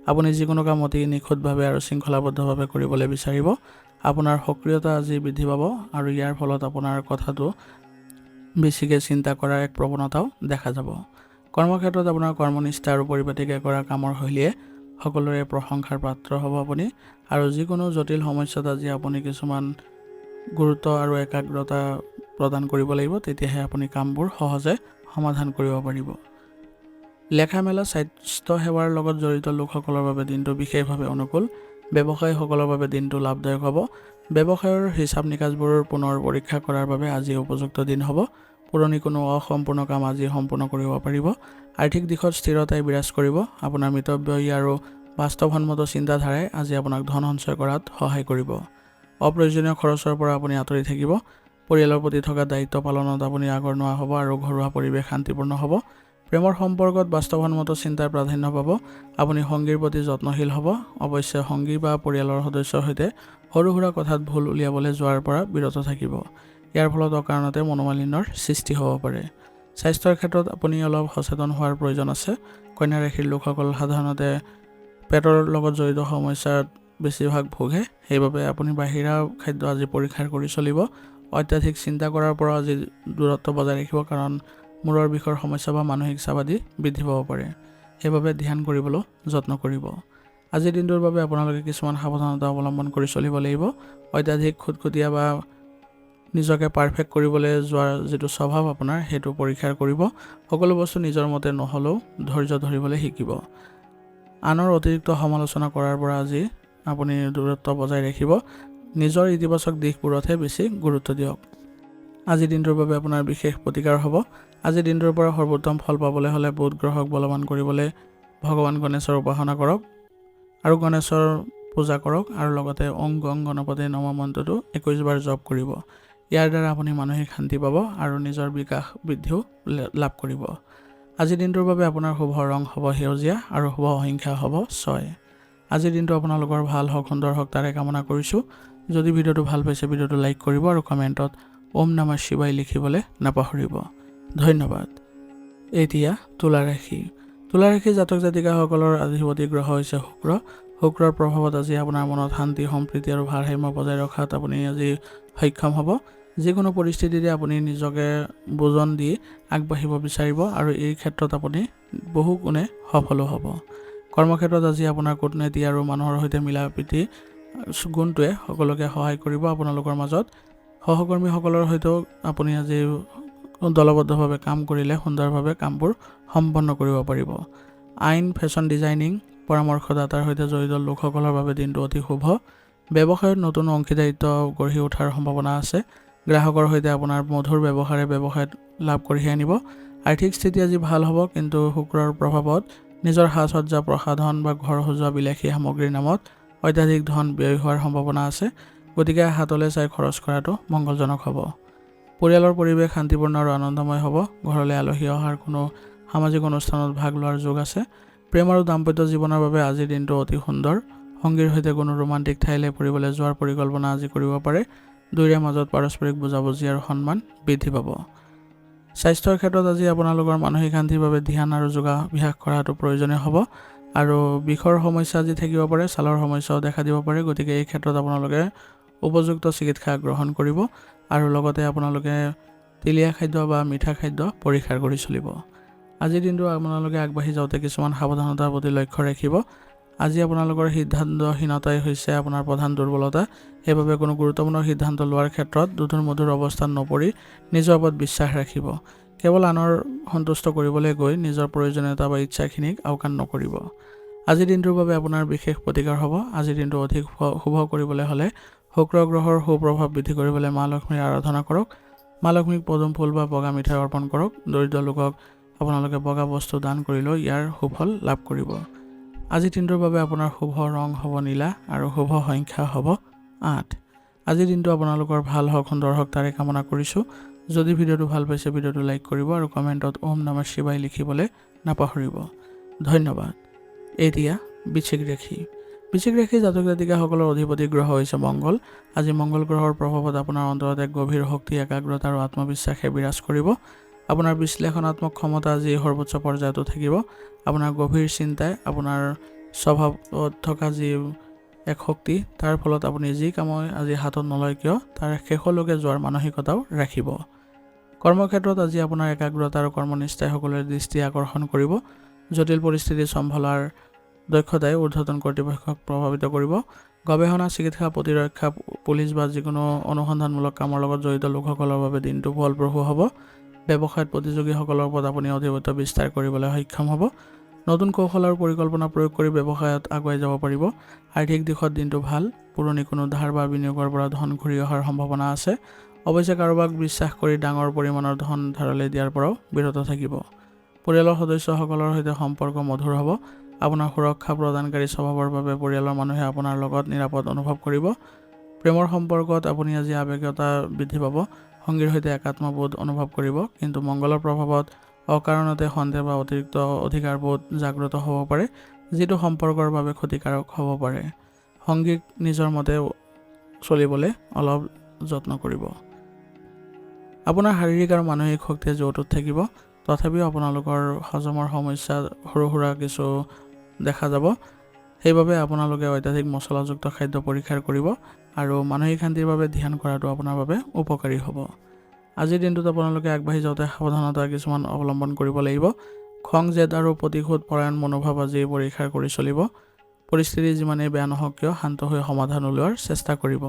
আপুনি যিকোনো কাম অতি নিখুঁতভাৱে আৰু শৃংখলাবদ্ধভাৱে কৰিবলৈ বিচাৰিব। আপোনাৰ সক্ৰিয়তা আজি বৃদ্ধি পাব আৰু ইয়াৰ ফলত আপোনাৰ কথাটো বেছিকৈ চিন্তা কৰাৰ এক প্ৰৱণতাও দেখা যাব। কৰ্মক্ষেত্ৰত আপোনাৰ কৰ্মনিষ্ঠা আৰু পৰিপাটিকৈ কৰা কামৰ শৈলীয়ে সকলোৰে প্ৰশংসাৰ পাত্ৰ হ'ব আপুনি। আৰু যিকোনো জটিল সমস্যাত আজি আপুনি কিছুমান গুৰুত্ব আৰু একাগ্ৰতা প্ৰদান কৰিব লাগিব, তেতিয়াহে আপুনি কামবোৰ সহজে সমাধান কৰিব পাৰিব। লেখা মেলা, স্বাস্থ্য সেৱাৰ লগত জড়িত লোকসকলৰ বাবে দিনটো বিশেষভাৱে অনুকূল। ব্যৱসায়ীসকলৰ বাবে দিনটো লাভদায়ক হ'ব। ব্যৱসায়ৰ হিচাপ নিকাচবোৰ পুনৰ পৰীক্ষা কৰাৰ বাবে আজি উপযুক্ত দিন হ'ব। পুৰণি কোনো অসম্পূৰ্ণ কাম আজি সম্পূৰ্ণ কৰিব পাৰিব। আৰ্থিক দিশত স্থিৰতাই বিৰাজ কৰিব। আপোনাৰ মিতব্যয়ী আৰু বাস্তৱসন্মত চিন্তাধাৰাই আজি আপোনাক ধন সঞ্চয় কৰাত সহায় কৰিব। অপ্ৰয়োজনীয় খৰচৰ পৰা আপুনি আঁতৰি থাকিব। পৰিয়ালৰ প্ৰতি থকা দায়িত্ব পালনত আপুনি আগৰণুৱা হ'ব আৰু ঘৰুৱা পৰিৱেশ শান্তিপূৰ্ণ হ'ব। প্ৰেমৰ সম্পৰ্কত বাস্তৱসন্মত চিন্তাৰ প্ৰাধান্য পাব। আপুনি সংগীৰ প্ৰতি যত্নশীল হ'ব। অৱশ্যে সংগী বা পৰিয়ালৰ সদস্যৰ সৈতে সৰু সুৰা কথাত ভুল উলিয়াবলৈ যোৱাৰ পৰা বিৰত থাকিব। ইয়াৰ ফলত অকাৰণতে মনোমালিন্যৰ সৃষ্টি হ'ব পাৰে। স্বাস্থ্যৰ ক্ষেত্ৰত আপুনি অলপ সচেতন হোৱাৰ প্ৰয়োজন আছে। কন্যা ৰাশিৰ লোকসকল সাধাৰণতে পেটৰ লগত জড়িত সমস্যাত বেছিভাগ ভোগে, সেইবাবে আপুনি বাহিৰা খাদ্য আজি পৰিহাৰ কৰি চলিব। অত্যাধিক চিন্তা কৰাৰ পৰা আজি দূৰত্ব বজাই ৰাখিব, কাৰণ মূৰৰ বিষৰ সমস্যা বা মানসিক চাপ আদি বৃদ্ধি পাব পাৰে। সেইবাবে ধ্যান কৰিবলৈও যত্ন কৰিব। আজিৰ দিনটোৰ বাবে আপোনালোকে কিছুমান সাৱধানতা অৱলম্বন কৰি চলিব লাগিব। অত্যাধিক খুটখুটীয়া বা নিজকে পাৰফেক্ট কৰিবলৈ যোৱাৰ যিটো স্বভাৱ আপোনাৰ সেইটো পৰীক্ষা কৰিব। সকলো বস্তু নিজৰ মতে নহ'লেও ধৈৰ্য ধৰিবলৈ শিকিব। আনৰ অতিৰিক্ত সমালোচনা কৰাৰ পৰা আজি আপুনি দূৰত্ব বজাই ৰাখিব। নিজৰ ইতিবাচক দিশবোৰতহে বেছি গুৰুত্ব দিয়ক। আজিৰ দিনটোৰ বাবে আপোনাৰ বিশেষ প্ৰতিকাৰ হ'ব। আজিৰ দিনটোৰ পৰা সৰ্বোত্তম ফল পাবলৈ হ'লে বুধ গ্ৰহক বলৱান কৰিবলৈ ভগৱান গণেশৰ উপাসনা কৰক আৰু গণেশৰ পূজা কৰক আৰু লগতে ওং গং গণপতি নমঃ মন্ত্ৰটো 21 বাৰ জপ কৰিব। ইয়াৰ দ্বাৰা আপুনি মানসিক শান্তি পাব আৰু নিজৰ বিকাশ বৃদ্ধিও লাভ কৰিব। আজিৰ দিনটোৰ বাবে আপোনাৰ শুভ ৰং হ'ব সেউজীয়া আৰু শুভ সংখ্যা হ'ব 6। আজিৰ দিনটো আপোনালোকৰ ভাল হওক, সুন্দৰ হওক তাৰে কামনা কৰিছোঁ। যদি ভিডিঅ'টো ভাল পাইছে ভিডিঅ'টো লাইক কৰিব আৰু কমেণ্টত ওম নমঃ শিৱায় লিখিবলৈ নাপাহৰিব। ধন্যবাদ। এতিয়া তুলা ৰাশি। তুলা ৰাশি জাতক জাতিকাসকলৰ অধিপতি গ্ৰহ হৈছে শুক্ৰ। শুক্ৰৰ প্ৰভাৱত আজি আপোনাৰ মনত শান্তি, সম্প্ৰীতি আৰু ভাৰসাম্য বজাই ৰখাত আপুনি আজি সক্ষম হ'ব। যিকোনো পৰিস্থিতিতে আপুনি নিজকে বুজন দি আগবাঢ়িব বিচাৰিব আৰু এই ক্ষেত্ৰত আপুনি বহু গুণে সফলো হ'ব। কৰ্মক্ষেত্ৰত আজি আপোনাৰ কূটনীতি আৰু মানুহৰ সৈতে মিলা প্ৰীতি গুণটোৱে সকলোকে সহায় কৰিব। আপোনালোকৰ মাজত সহকৰ্মীসকলৰ সৈতেও আপুনি আজি দলবদ্ধভাৱে কাম কৰিলে সুন্দৰভাৱে কামবোৰ সম্পন্ন কৰিব পাৰিব। আইন, ফেশ্বন ডিজাইনিং, পৰামৰ্শদাতাৰ সৈতে জড়িত লোকসকলৰ বাবে দিনটো অতি শুভ। ব্যৱসায়ত নতুন অংশীদাৰিত্ব গঢ়ি উঠাৰ সম্ভাৱনা আছে। গ্ৰাহকৰ সৈতে আপোনাৰ মধুৰ ব্যৱহাৰে ব্যৱসায়ত লাভ কঢ়িয়াই আনিব। আৰ্থিক স্থিতি আজি ভাল হ'ব, কিন্তু শুক্ৰৰ প্ৰভাৱত নিজৰ সাজ সজ্জা, প্ৰসাধন বা ঘৰ সজোৱা বিলাসী সামগ্ৰীৰ নামত অত্যাধিক ধন ব্যয় হোৱাৰ সম্ভাৱনা আছে। গতিকে হাতলৈ চাই খৰচ কৰাটো মংগলজনক হ'ব। পৰিয়ালৰ পৰিৱেশ শান্তিপূৰ্ণ আৰু আনন্দময় হ'ব। ঘৰলৈ আলহী অহাৰ কোনো সামাজিক অনুষ্ঠানত ভাগ লোৱাৰ যোগ আছে। প্ৰেম আৰু দাম্পত্য জীৱনৰ বাবে আজিৰ দিনটো অতি সুন্দৰ। সংগীৰ সৈতে কোনো ৰোমান্টিক ঠাইলৈ ফুৰিবলৈ যোৱাৰ পৰিকল্পনা আজি কৰিব পাৰে। দুয়োৰে মাজত পাৰস্পৰিক বুজাবুজি আৰু সন্মান বৃদ্ধি পাব। স্বাস্থ্যৰ ক্ষেত্ৰত আজি আপোনালোকৰ মানসিক শান্তিৰ বাবে ধ্যান আৰু যোগাভ্যাস কৰাটো প্ৰয়োজনীয় হ'ব আৰু বিষৰ সমস্যা আজি থাকিব পাৰে, ছালৰ সমস্যাও দেখা দিব পাৰে। গতিকে এই ক্ষেত্ৰত আপোনালোকে উপযুক্ত চিকিৎসা গ্ৰহণ কৰিব আৰু লগতে আপোনালোকে তেলীয়া খাদ্য বা মিঠা খাদ্য পৰিহাৰ কৰি চলিব। আজিৰ দিনটো আপোনালোকে আগবাঢ়ি যাওঁতে কিছুমান সাৱধানতাৰ প্ৰতি লক্ষ্য ৰাখিব। আজি আপোনালোকৰ সিদ্ধান্তহীনতাই হৈছে আপোনাৰ প্ৰধান দুৰ্বলতা। সেইবাবে কোনো গুৰুত্বপূৰ্ণ সিদ্ধান্ত লোৱাৰ ক্ষেত্ৰত দুধুৰ মধুৰ অৱস্থাত নপৰি নিজৰ ওপৰত বিশ্বাস ৰাখিব। কেৱল আনৰ সন্তুষ্ট কৰিবলৈ গৈ নিজৰ প্ৰয়োজনীয়তা বা ইচ্ছাখিনিক আওকাণ নকৰিব। আজিৰ দিনটোৰ বাবে আপোনাৰ বিশেষ প্ৰতিকাৰ হ'ব। আজিৰ দিনটো অধিক শুভ কৰিবলৈ হ'লে শুক্ৰ গ্ৰহৰ সুপ্ৰভাৱ বৃদ্ধি কৰিবলৈ মা লক্ষ্মীৰ আৰাধনা কৰক। মা লক্ষ্মীক পদুম ফুল বা বগা মিঠাই অৰ্পণ কৰক। দৰিদ্ৰ লোকক আপোনালোকে বগা বস্তু দান কৰিলেও ইয়াৰ সুফল লাভ কৰিব। আজিৰ দিনটোৰ বাবে আপোনাৰ শুভ ৰং হ'ব নীলা আৰু শুভ সংখ্যা হ'ব 8। আজিৰ দিনটো আপোনালোকৰ ভাল হওক, সুন্দৰ হওক তাৰে কামনা কৰিছোঁ। যদি ভিডিঅ'টো ভাল পাইছে ভিডিঅ'টো লাইক কৰিব আৰু কমেণ্টত ওম নমঃ শিৱায় লিখিবলৈ নাপাহৰিব। ধন্যবাদ। এতিয়া বৃশ্চিক ৰাশি। বৃশ্চিক ৰাশি জাতক জাতিকাসকলৰ অধিপতি গ্ৰহ হৈছে মংগল। আজি মংগল গ্ৰহৰ প্ৰভাৱত আপোনাৰ অন্তৰত এক গভীৰ শক্তি, একাগ্ৰতা আৰু আত্মবিশ্বাসে বিৰাজ কৰিব। আপোনাৰ বিশ্লেষণাত্মক ক্ষমতা আজি সৰ্বোচ্চ পৰ্যায়তো থাকিব। আপোনাৰ গভীৰ চিন্তাই আপোনাৰ স্বভাৱত থকা যি এক শক্তি, তাৰ ফলত আপুনি যি কামই আজি হাতত নলয় কিয় তাৰ শেষলৈকে যোৱাৰ মানসিকতাও ৰাখিব। কৰ্মক্ষেত্ৰত আজি আপোনাৰ একাগ্ৰতা আৰু কৰ্মনিষ্ঠাই সকলোৰে দৃষ্টি আকৰ্ষণ কৰিব। জটিল পৰিস্থিতি চম্ভালাৰ দক্ষতাই ঊৰ্ধ্বতন কৰ্তৃপক্ষক প্ৰভাৱিত কৰিব। গৱেষণা, চিকিৎসা, প্ৰতিৰক্ষা, পুলিচ বা যিকোনো অনুসন্ধানমূলক কামৰ লগত জড়িত লোকসকলৰ বাবে দিনটো ফলপ্ৰসূ হ'ব। ব্যৱসায়ত প্ৰতিযোগীসকলৰ ওপৰত আপুনি আধিপত্য বিস্তাৰ কৰিবলৈ সক্ষম হ'ব। নতুন কৌশল আৰু পৰিকল্পনা প্ৰয়োগ কৰি ব্যৱসায়ত আগুৱাই যাব পাৰিব। আৰ্থিক দিশত দিনটো ভাল। পুৰণি কোনো ধাৰ বা বিনিয়োগৰ পৰা ধন ঘূৰি অহাৰ সম্ভাৱনা আছে। অৱশ্যে কাৰোবাক বিশ্বাস কৰি ডাঙৰ পৰিমাণৰ ধন ধাৰলৈ দিয়াৰ পৰাও বিৰত থাকিব। পৰিয়ালৰ সদস্যসকলৰ সৈতে সম্পৰ্ক মধুৰ হ'ব। আপোনাৰ সুৰক্ষা প্ৰদানকাৰী স্বভাৱৰ বাবে পৰিয়ালৰ মানুহে আপোনাৰ লগত নিৰাপদ অনুভৱ কৰিব। প্ৰেমৰ সম্পৰ্কত আপুনি আজি আৱেগিকতা বৃদ্ধি পাব। সংগীৰ সৈতে একাত্মবোধ অনুভৱ কৰিব, কিন্তু মংগলৰ প্ৰভাৱত অকাৰণতে সন্দেহ বা অতিৰিক্ত অধিকাৰবোধ জাগ্ৰত হ'ব পাৰে, যিটো সম্পৰ্কৰ বাবে ক্ষতিকাৰক হ'ব পাৰে। সংগীক নিজৰ মতে চলিবলৈ অলপ যত্ন কৰিব। আপোনাৰ শাৰীৰিক আৰু মানসিক শক্তি আজি অটুট থাকিব। তথাপিও আপোনালোকৰ হজমৰ সমস্যা সৰু সুৰা কিছু দেখা যাব। সেইবাবে আপোনালোকে অত্যাধিক মছলাযুক্ত খাদ্য পৰিহাৰ কৰিব আৰু মানসিক শান্তিৰ বাবে ধ্যান কৰাটো আপোনাৰ বাবে উপকাৰী হ'ব। আজিৰ দিনটোত আপোনালোকে আগবাঢ়ি যাওঁতে সাৱধানতা কিছুমান অৱলম্বন কৰিব লাগিব। খং, জেদ আৰু প্ৰতিশোধ পৰায়ণ মনোভাৱ আজি পৰীক্ষা কৰি চলিব। পৰিস্থিতি যিমানেই বেয়া নহওক কিয় শান্ত হৈ সমাধান উলিওৱাৰ চেষ্টা কৰিব।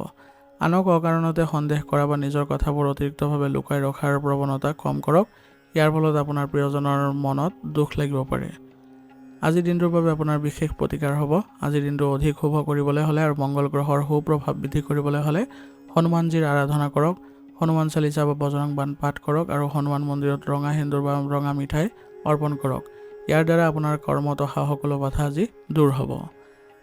আনক অকাৰণতে সন্দেহ কৰা বা নিজৰ কথাবোৰ অতিৰিক্তভাৱে লুকাই ৰখাৰ প্ৰৱণতা কম কৰক। ইয়াৰ ফলত আপোনাৰ প্ৰিয়জনৰ মনত দুখ লাগিব পাৰে। আজিৰ দিনটোৰ বাবে আপোনাৰ বিশেষ প্ৰতিকাৰ হ'ব। আজিৰ দিনটো অধিক শুভ কৰিবলৈ হ'লে আৰু মংগল গ্ৰহৰ সুপ্ৰভাৱ বৃদ্ধি কৰিবলৈ হ'লে হনুমানজীৰ আৰাধনা কৰক, হনুমান চালিচা বা বজৰং বাণ পাঠ কৰক আৰু হনুমান মন্দিৰত ৰঙা সেন্দুৰ বা ৰঙা মিঠাই অৰ্পণ কৰক। ইয়াৰ দ্বাৰা আপোনাৰ কৰ্মত অহা সকলো বাধা আজি দূৰ হ'ব।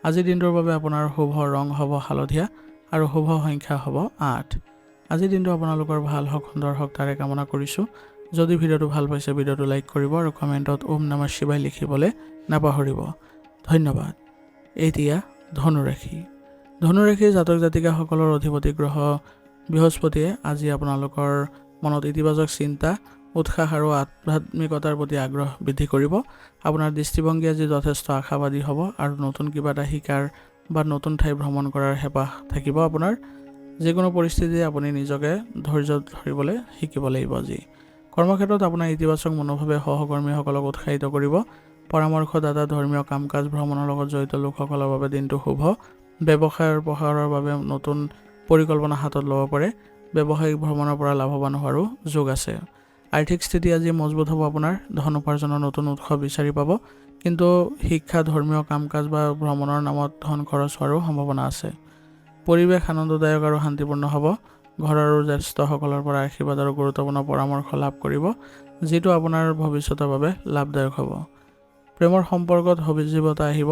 আজিৰ দিনটোৰ বাবে আপোনাৰ শুভ ৰং হ'ব হালধীয়া আৰু শুভ সংখ্যা হ'ব 8। আজিৰ দিনটো আপোনালোকৰ ভাল হওক, সুন্দৰ হওক তাৰে কামনা কৰিছোঁ। যদি ভিডিঅ'টো ভাল পাইছে ভিডিঅ'টো লাইক কৰিব আৰু কমেণ্টত ওম নমঃ শিৱায় লিখিবলৈ নাপাহৰিব। ধন্যবাদ। এতিয়া ধনুৰাশি। ধনুৰাশিৰ জাতক জাতিকাসকলৰ অধিপতি গ্ৰহ বৃহস্পতিয়ে আজি আপোনালোকৰ মনত ইতিবাচক চিন্তা, উৎসাহ আৰু আধ্যাত্মিকতাৰ প্ৰতি আগ্ৰহ বৃদ্ধি কৰিব। আপোনাৰ দৃষ্টিভংগী আজি যথেষ্ট আশাবাদী হ'ব আৰু নতুন কিবা এটা শিকাৰ বা নতুন ঠাই ভ্ৰমণ কৰাৰ হেঁপাহ থাকিব আপোনাৰ। যিকোনো পৰিস্থিতিতে আপুনি নিজকে ধৈৰ্য ধৰিবলৈ শিকিব লাগিব আজি। কৰ্মক্ষেত্ৰত আপোনাৰ ইতিবাচক মনোভাৱে সহকৰ্মীসকলক উৎসাহিত কৰিব। পৰামৰ্শদাতা, ধৰ্মীয় কাম কাজ, ভ্ৰমণৰ লগত জড়িত লোকসকলৰ বাবে দিনটো শুভ। ব্যৱসায়ৰ প্ৰসাৰৰ বাবে নতুন পৰিকল্পনা হাতত ল'ব পাৰে। ব্যৱসায়িক ভ্ৰমণৰ পৰা লাভৱান হোৱাৰো যোগ আছে। আৰ্থিক স্থিতি আজি মজবুত হ'ব আপোনাৰ। ধন উপাৰ্জনৰ নতুন উৎস বিচাৰি পাব, কিন্তু শিক্ষা, ধৰ্মীয় কাম কাজ বা ভ্ৰমণৰ নামত ধন খৰচ হোৱাৰো সম্ভাৱনা আছে। পৰিৱেশ আনন্দদায়ক আৰু শান্তিপূৰ্ণ হ'ব। ঘৰৰ আৰু জ্যেষ্ঠসকলৰ পৰা আশীৰ্বাদ আৰু গুৰুত্বপূৰ্ণ পৰামৰ্শ লাভ কৰিব, যিটো আপোনাৰ ভৱিষ্যতৰ বাবে লাভদায়ক হ'ব। প্ৰেমৰ সম্পৰ্কত সজীৱতা আহিব।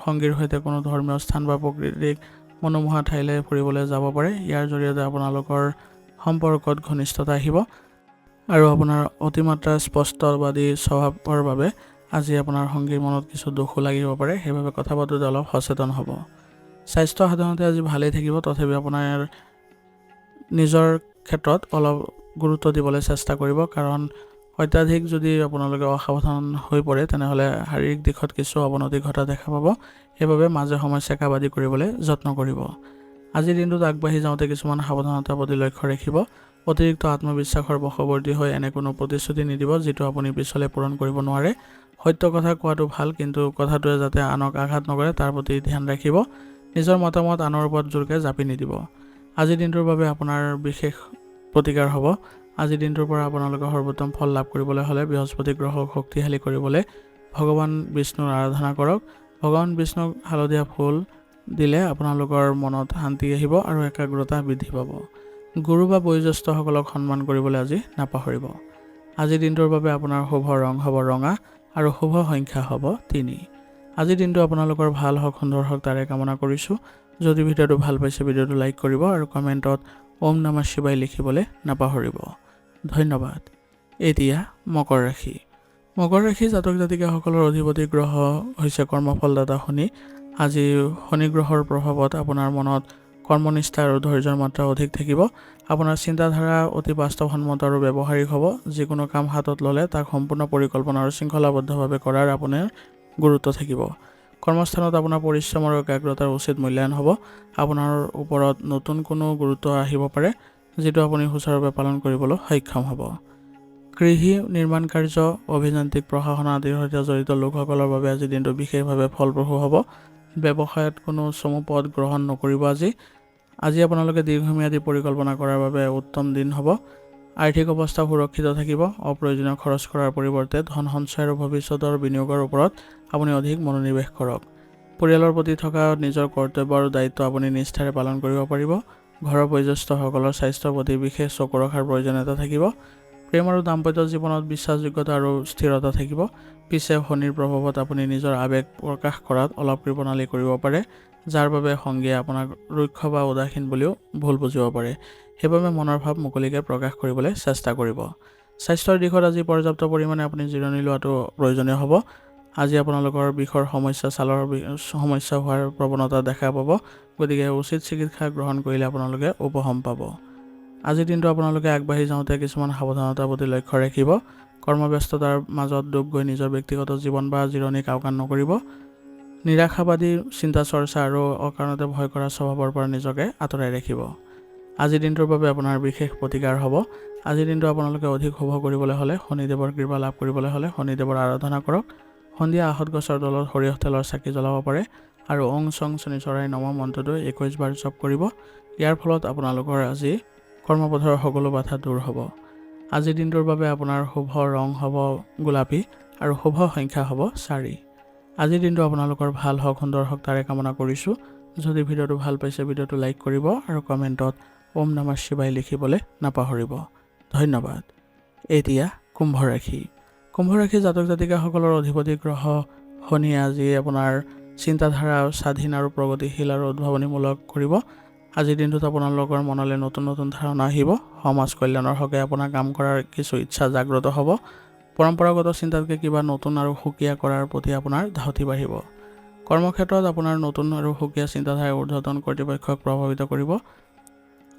সংগীৰ সৈতে কোনো ধৰ্মীয় স্থান বা প্ৰকৃতিক মনোমোহা ঠাইলৈ ফুৰিবলৈ যাব পাৰে। ইয়াৰ জৰিয়তে আপোনালোকৰ সম্পৰ্কত ঘনিষ্ঠতা আহিব আৰু আপোনাৰ অতিমাত্ৰা স্পষ্টবাদী স্বভাৱৰ বাবে আজি আপোনাৰ সংগীৰ মনত কিছু দুখো লাগিব পাৰে। সেইবাবে কথা পাতোঁতে অলপ সচেতন হ'ব। স্বাস্থ্য সাধাৰণতে আজি ভালেই থাকিব, তথাপি আপোনাৰ নিজৰ ক্ষেত্ৰত অলপ গুৰুত্ব দিবলৈ চেষ্টা কৰিব, কাৰণ অত্যাধিক যদি আপোনালোকে অসাৱধান হৈ পৰে তেনেহ'লে শাৰীৰিক দিশত কিছু অৱনতি ঘটা দেখা পাব। সেইবাবে মাজে সময়ে চেকাবাদি কৰিবলৈ যত্ন কৰিব। আজিৰ দিনটোত আগবাঢ়ি যাওঁতে কিছুমান সাৱধানতাৰ প্ৰতি লক্ষ্য ৰাখিব। অতিৰিক্ত আত্মবিশ্বাসৰ বশৱৰ্তী হৈ এনে কোনো প্ৰতিশ্ৰুতি নিদিব যিটো আপুনি পিছলৈ পূৰণ কৰিব নোৱাৰে। সত্য কথা কোৱাটো ভাল, কিন্তু কথাটোৱে যাতে আনক আঘাত নকৰে তাৰ প্ৰতি ধ্যান ৰাখিব। নিজৰ মতামত আনৰ ওপৰত জোৰকৈ জাপি নিদিব। আজিৰ দিনটোৰ বাবে আপোনাৰ বিশেষ প্ৰতিকাৰ হ'ব। আজিৰ দিনটোৰ পৰা আপোনালোকে সৰ্বোত্তম ফল লাভ কৰিবলৈ হ'লে বৃহস্পতি গ্ৰহক শক্তিশালী কৰিবলৈ ভগৱান বিষ্ণুৰ আৰাধনা কৰক। ভগৱান বিষ্ণুক হালধীয়া ফুল দিলে আপোনালোকৰ মনত শান্তি আহিব আৰু একাগ্ৰতা বৃদ্ধি পাব। গুৰু বা বয়োজ্যেষ্ঠসকলক সন্মান কৰিবলৈ আজি নাপাহৰিব। আজিৰ দিনটোৰ বাবে আপোনাৰ শুভ ৰং হ'ব ৰঙা আৰু শুভ সংখ্যা হ'ব 3। আজিৰ দিনটো আপোনালোকৰ ভাল হওক, সুন্দৰ হওক তাৰে কামনা কৰিছোঁ। যদি ভিডিঅ'টো ভাল পাইছে ভিডিঅ'টো লাইক কৰিব আৰু কমেণ্টত ওম নমঃ শিৱায় লিখিবলৈ নাপাহৰিব। ধন্যবাদ। এতিয়া মকৰ ৰাশি। মকৰ ৰাশি জাতক জাতিকাসকলৰ অধিপতি গ্ৰহ হৈছে কৰ্মফলদাতা শনি। আজি শনি গ্ৰহৰ প্ৰভাৱত আপোনাৰ মনত কৰ্মনিষ্ঠা আৰু ধৈৰ্যৰ মাত্ৰা অধিক থাকিব। আপোনাৰ চিন্তাধাৰা অতি বাস্তৱসন্মত আৰু ব্যৱহাৰিক হ'ব। যিকোনো কাম হাতত ল'লে তাক সম্পূৰ্ণ পৰিকল্পনা আৰু শৃংখলাবদ্ধভাৱে কৰাৰ আপোনাৰ গুৰুত্ব থাকিব। কৰ্মস্থানত আপোনাৰ পৰিশ্ৰম আৰু একাগ্ৰতাৰ উচিত মূল্যায়ন হ'ব। আপোনাৰ ওপৰত নতুন কোনো গুৰুত্ব আহিব পাৰে, যিটো আপুনি সুচাৰুৰূপে পালন কৰিবলৈ সক্ষম হ'ব। কৃষি, নিৰ্মাণ কাৰ্য, অভিযান্ত্ৰিক প্ৰশাসন আদিৰ সৈতে জড়িত লোকসকলৰ বাবে আজি দিনটো বিশেষভাৱে ফলপ্ৰসূ হ'ব। ব্যৱসায়ত কোনো চমু পদ গ্ৰহণ নকৰিব। আজি আপোনালোকে দীৰ্ঘম্যাদী পৰিকল্পনা কৰাৰ বাবে উত্তম দিন হ'ব। আৰ্থিক অৱস্থা সুৰক্ষিত থাকিব। অপ্ৰয়োজনীয় খৰচ কৰাৰ পৰিৱৰ্তে ধন সঞ্চয় আৰু ভৱিষ্যতৰ বিনিয়োগৰ ওপৰত আপুনি অধিক মনোনিৱেশ কৰক। পৰিয়ালৰ প্ৰতি থকা নিজৰ কৰ্তব্য আৰু দায়িত্ব আপুনি নিষ্ঠাৰে পালন কৰিব পাৰিব। ঘৰৰ বয়োজ্যেষ্ঠসকলৰ স্বাস্থ্যৰ প্ৰতি বিশেষ চকু ৰখাৰ প্ৰয়োজনীয়তা থাকিব। প্ৰেম আৰু দাম্পত্য জীৱনত বিশ্বাসযোগ্যতা আৰু স্থিৰতা থাকিব। পিছে শনিৰ প্ৰভাৱত আপুনি নিজৰ আৱেগ প্ৰকাশ কৰাত অলপ কৃপণালি কৰিব পাৰে, যাৰ বাবে সংগীয়ে আপোনাক ৰুক্ষ বা উদাসীন বুলিও ভুল বুজিব পাৰে। সেইবাবে মনৰ ভাৱ মুকলিকৈ প্ৰকাশ কৰিবলৈ চেষ্টা কৰিব। স্বাস্থ্যৰ দিশত আজি পৰ্যাপ্ত পৰিমাণে আপুনি জিৰণি লোৱাটো প্ৰয়োজনীয় হ'ব। আজি আপোনালোকৰ বিষৰ সমস্যা, ছালৰ সমস্যা হোৱাৰ প্ৰৱণতা দেখা পাব, গতিকে উচিত চিকিৎসা গ্ৰহণ কৰিলে আপোনালোকে উপশম পাব। আজিৰ দিনটো আপোনালোকে আগবাঢ়ি যাওঁতে কিছুমান সাৱধানতাৰ প্ৰতি লক্ষ্য ৰাখিব। কৰ্মব্যস্ততাৰ মাজত ডুব গৈ নিজৰ ব্যক্তিগত জীৱন বা জিৰণিক আওকাণ নকৰিব। নিৰাশাবাদী চিন্তা চৰ্চা আৰু অকাৰণতে ভয় কৰা স্বভাৱৰ পৰা নিজকে আঁতৰাই ৰাখিব। আজিৰ দিনটোৰ বাবে আপোনাৰ বিশেষ প্ৰতিকাৰ হ'ব। আজিৰ দিনটো আপোনালোকে অধিক শুভ কৰিবলৈ হ'লে শনিদেৱৰ কৃপা লাভ কৰিবলৈ হ'লে শনিদেৱৰ আৰাধনা কৰক। সন্ধিয়া আহঁত গছৰ তলত সৰিয়হ তেলৰ চাকি জ্বলাব পাৰে আৰু ওং চং শনিচৰাই নম মন্ত্ৰটো 21 বাৰ জপ কৰিব। ইয়াৰ ফলত আপোনালোকৰ আজি কৰ্মপথৰ সকলো বাধা দূৰ হ'ব। আজিৰ দিনটোৰ বাবে আপোনাৰ শুভ ৰং হ'ব গোলাপী আৰু শুভ সংখ্যা হ'ব 4। আজিৰ দিনটো আপোনালোকৰ ভাল হওক, সুন্দৰ হওক তাৰে কামনা কৰিছোঁ। যদি ভিডিঅ'টো ভাল পাইছে ভিডিঅ'টো লাইক কৰিব আৰু কমেণ্টত ওম নমঃ শিৱায় লিখিবলৈ নাপাহৰিব। ধন্যবাদ। এতিয়া কুম্ভ ৰাশি। কুম্ভ ৰাশি জাতক জাতিকাসকলৰ অধিপতি গ্ৰহ শনিয়ে আজি আপোনাৰ চিন্তাধাৰা স্বাধীন আৰু প্ৰগতিশীল আৰু উদ্ভাৱনীমূলক কৰিব। আজিৰ দিনটোত আপোনালোকৰ মনলৈ নতুন নতুন ধাৰণা আহিব। সমাজ কল্যাণৰ হকে আপোনাৰ কাম কৰাৰ কিছু ইচ্ছা জাগ্ৰত হ'ব। পৰম্পৰাগত চিন্তাতকৈ কিবা নতুন আৰু সুকীয়া কৰাৰ প্ৰতি আপোনাৰ ধাউতি বাঢ়িব। কৰ্মক্ষেত্ৰত আপোনাৰ নতুন আৰু সুকীয়া চিন্তাধাৰাই ঊৰ্ধ্বতন কৰ্তৃপক্ষক প্ৰভাৱিত কৰিব।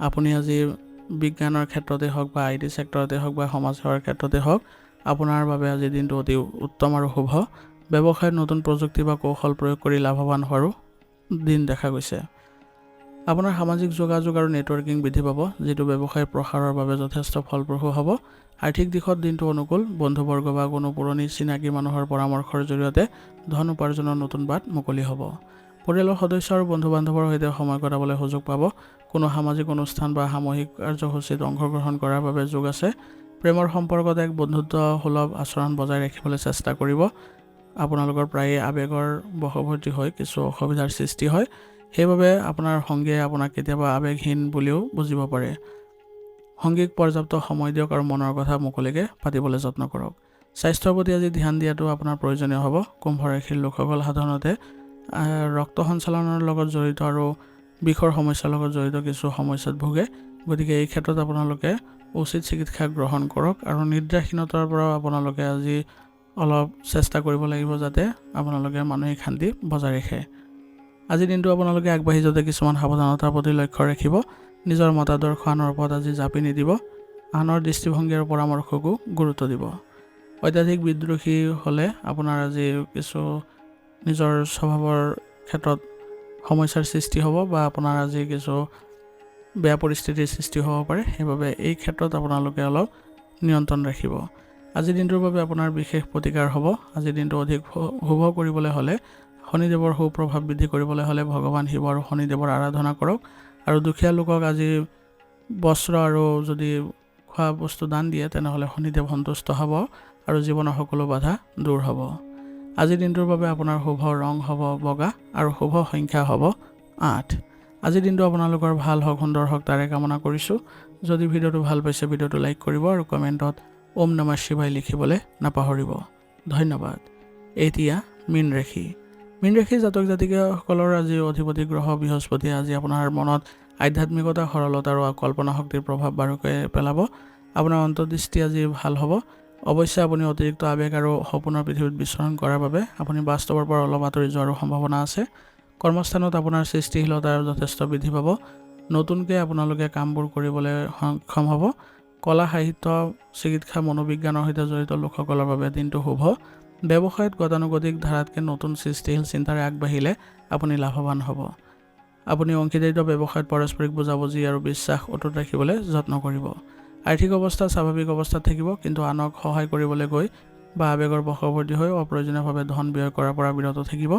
আপুনি আজি বিজ্ঞানৰ ক্ষেত্ৰতে হওক বা IT চেক্টৰতে হওক বা সমাজ সেৱাৰ ক্ষেত্ৰতে হওক, আপোনাৰ বাবে আজিৰ দিনটো অতি উত্তম আৰু শুভ। ব্যৱসায়ত নতুন প্ৰযুক্তি বা কৌশল প্ৰয়োগ কৰি লাভৱান হোৱাৰো দিন দেখা গৈছে। আপোনাৰ সামাজিক যোগাযোগ আৰু নেটৱৰ্কিং বৃদ্ধি পাব, যিটো ব্যৱসায়ৰ প্ৰসাৰৰ বাবে যথেষ্ট ফলপ্ৰসূ হ'ব। আৰ্থিক দিশত দিনটো অনুকূল। বন্ধুবৰ্গ বা কোনো পুৰণি চিনাকি মানুহৰ পৰামৰ্শৰ জৰিয়তে ধন উপাৰ্জনৰ নতুন বাট মুকলি হ'ব। পৰিয়ালৰ সদস্য আৰু বন্ধু বান্ধৱৰ সৈতে সময় কটাবলৈ সুযোগ পাব। কোনো সামাজিক অনুষ্ঠান বা সামূহিক কাৰ্যসূচীত অংশগ্ৰহণ কৰাৰ বাবে যোগ আছে। প্ৰেমৰ সম্পৰ্কত এক বন্ধুত্বসুলভ আচৰণ বজাই ৰাখিবলৈ চেষ্টা কৰিব। আপোনালোকৰ প্ৰায়ে আৱেগৰ বশৱৰ্তী হৈ কিছু অসুবিধাৰ সৃষ্টি হয়, সেইবাবে আপোনাৰ সংগীয়ে আপোনাক কেতিয়াবা আৱেগহীন বুলিও বুজিব পাৰে। সংগীক পৰ্যাপ্ত সময় দিয়ক আৰু মনৰ কথা মুকলিকৈ পাতিবলৈ যত্ন কৰক। স্বাস্থ্যৰ প্ৰতি আজি ধ্যান দিয়াটো আপোনাৰ প্ৰয়োজনীয় হ'ব। কুম্ভ ৰাশিৰ লোকসকল সাধাৰণতে ৰক্ত সঞ্চালনৰ লগত জড়িত আৰু বিষৰ সমস্যাৰ লগত জড়িত কিছু সমস্যাত ভোগে। গতিকে এই ক্ষেত্ৰত আপোনালোকে উচিত চিকিৎসা গ্ৰহণ কৰক আৰু নিদ্ৰাহীনতাৰ পৰাও আপোনালোকে আজি অলপ চেষ্টা কৰিব লাগিব যাতে আপোনালোকে মানসিক শান্তি বজাই ৰাখে। আজিৰ দিনটো আপোনালোকে আগবাঢ়ি যাওঁতে কিছুমান সাৱধানতাৰ প্ৰতি লক্ষ্য ৰাখিব। নিজৰ মতাদৰ্শ আনৰ ওপৰত আজি জাপি নিদিব। আনৰ দৃষ্টিভংগী আৰু পৰামৰ্শকো গুৰুত্ব দিব। অত্যাধিক বিদ্ৰোহী হ'লে আপোনাৰ আজি কিছু নিজৰ স্বভাৱৰ ক্ষেত্ৰত সমস্যাৰ সৃষ্টি হ'ব বা আপোনাৰ আজি কিছু বেয়া পৰিস্থিতিৰ সৃষ্টি হ'ব পাৰে। সেইবাবে এই ক্ষেত্ৰত আপোনালোকে অলপ নিয়ন্ত্ৰণ ৰাখিব। আজিৰ দিনটোৰ বাবে আপোনাৰ বিশেষ প্ৰতিকাৰ হ'ব। আজিৰ দিনটো অধিক শুভ কৰিবলৈ হ'লে শনিদেৱৰ সুপ্ৰভাৱ বৃদ্ধি কৰিবলৈ হ'লে ভগৱান শিৱ আৰু শনিদেৱৰ আৰাধনা কৰক আৰু দুখীয়া লোকক আজি বস্ত্ৰ আৰু যদি খোৱা বস্তু দান দিয়ে তেনেহ'লে শনিদেৱ সন্তুষ্ট হ'ব আৰু জীৱনৰ সকলো বাধা দূৰ হ'ব। আজিৰ দিনটোৰ বাবে আপোনাৰ শুভ ৰং হ'ব বগা আৰু শুভ সংখ্যা হ'ব 8। আজিৰ দিনটো আপোনালোকৰ ভাল হওক, সুন্দৰ হওক তাৰে কামনা কৰিছোঁ। যদি ভিডিঅ'টো ভাল পাইছে ভিডিঅ'টো লাইক কৰিব আৰু কমেণ্টত ওম নমঃ শিৱায় লিখিবলৈ নাপাহৰিব। ধন্যবাদ। এতিয়া মীন ৰাশি। মীন ৰাশি জাতক জাতিকাসকলৰ আজি অধিপতি গ্ৰহ বৃহস্পতিয়ে আজি আপোনাৰ মনত আধ্যাত্মিকতা, সৰলতা আৰু কল্পনা শক্তিৰ প্ৰভাৱ বাৰুকৈ পেলাব। আপোনাৰ অন্তৰ্দৃষ্টি আজি ভাল হ'ব। অৱশ্যে আপুনি অতিৰিক্ত আৱেগ আৰু সপোনৰ পৃথিৱীত বিচৰণ কৰাৰ বাবে আপুনি বাস্তৱৰ পৰা অলপ আঁতৰি যোৱাৰো সম্ভাৱনা আছে। কৰ্মস্থানত আপোনাৰ সৃষ্টিশীলতাৰ যথেষ্ট বৃদ্ধি পাব। নতুনকৈ আপোনালোকে কামবোৰ কৰিবলৈ সক্ষম হ'ব। কলা, সাহিত্য, চিকিৎসা, মনোবিজ্ঞানৰ সৈতে জড়িত লোকসকলৰ বাবে দিনটো শুভ। ব্যৱসায়ত গতানুগতিক ধাৰাতকৈ নতুন সৃষ্টিশীল চিন্তাৰে আগবাঢ়িলে আপুনি লাভৱান হ'ব। আপুনি অংশীদাৰিত্ব ব্যৱসায়ত পাৰস্পৰিক বুজাবুজি আৰু বিশ্বাস অটুট ৰাখিবলৈ যত্ন কৰিব। আৰ্থিক অৱস্থা স্বাভাৱিক অৱস্থাত থাকিব, কিন্তু আনক সহায় কৰিবলৈ গৈ বা আৱেগৰ বশৱৰ্তী হৈ অপ্ৰয়োজনীয়ভাৱে ধন ব্যয় কৰাৰ পৰা বিৰত থাকিব।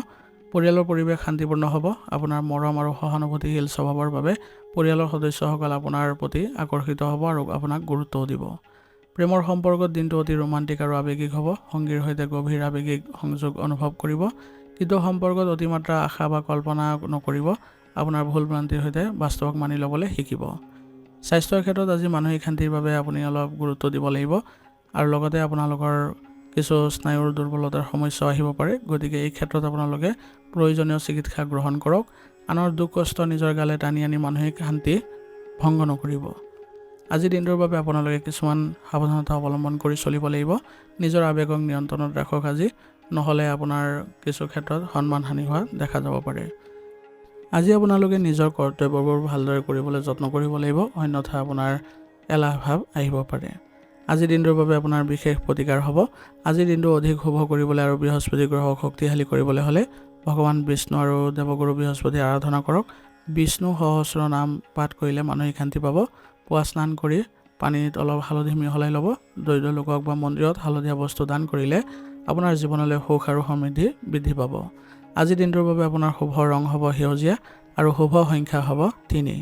পৰিয়ালৰ পৰিৱেশ শান্তিপূৰ্ণ হ'ব। আপোনাৰ মৰম আৰু সহানুভূতিশীল স্বভাৱৰ বাবে পৰিয়ালৰ সদস্যসকল আপোনাৰ প্ৰতি আকৰ্ষিত হ'ব আৰু আপোনাক গুৰুত্বও দিব। প্ৰেমৰ সম্পৰ্কত দিনটো অতি ৰোমান্টিক আৰু আৱেগিক হ'ব। সংগীৰ সৈতে গভীৰ আৱেগিক সংযোগ অনুভৱ কৰিব, কিন্তু সম্পৰ্কত অতিমাত্ৰা আশা বা কল্পনা নকৰিব। আপোনাৰ ভুল ভ্ৰান্তিৰ সৈতে বাস্তৱক মানি ল'বলৈ শিকিব। স্বাস্থ্যৰ ক্ষেত্ৰত আজি মানসিক শান্তিৰ বাবে আপুনি অলপ গুৰুত্ব দিব লাগিব আৰু লগতে আপোনালোকৰ কিছু স্নায়ুৰ দুৰ্বলতাৰ সমস্যাও আহিব পাৰে। গতিকে এই ক্ষেত্ৰত আপোনালোকে প্ৰয়োজনীয় চিকিৎসা গ্ৰহণ কৰক। আনৰ দুখ কষ্ট নিজৰ গালে টানি আনি মানসিক শান্তি ভংগ নকৰিব। আজিৰ দিনটোৰ বাবে আপোনালোকে কিছুমান সাৱধানতা অৱলম্বন কৰি চলিব লাগিব। নিজৰ আৱেগক নিয়ন্ত্ৰণত ৰাখক আজি, নহ'লে আপোনাৰ কিছু ক্ষেত্ৰত সন্মানহানি হোৱা দেখা যাব পাৰে। আজি আপোনালোকে নিজৰ কৰ্তব্যবোৰ ভালদৰে কৰিবলৈ যত্ন কৰিব লাগিব, অন্যথা আপোনাৰ এলাহ ভাৱ আহিব পাৰে। আজিৰ দিনটোৰ বাবে আপোনাৰ বিশেষ প্ৰতিকাৰ হ'ব। আজিৰ দিনটো অধিক শুভ কৰিবলৈ আৰু বৃহস্পতি গ্ৰহক শক্তিশালী কৰিবলৈ হ'লে ভগৱান বিষ্ণু আৰু দেৱগুৰু বৃহস্পতিৰ আৰাধনা কৰক। বিষ্ণু সহস্ৰ নাম পাঠ কৰিলে মানসিক শান্তি পাব। পুৱা স্নান কৰি পানীত অলপ হালধি মিহলাই ল'ব। দৰিদ্ৰ লোকক বা মন্দিৰত হালধীয়া বস্তু দান কৰিলে আপোনাৰ জীৱনলৈ সুখ আৰু সমৃদ্ধি বৃদ্ধি পাব। আজিৰ দিনটোৰ বাবে আপোনাৰ শুভ ৰং হ'ব সেউজীয়া আৰু শুভ সংখ্যা হ'ব 3।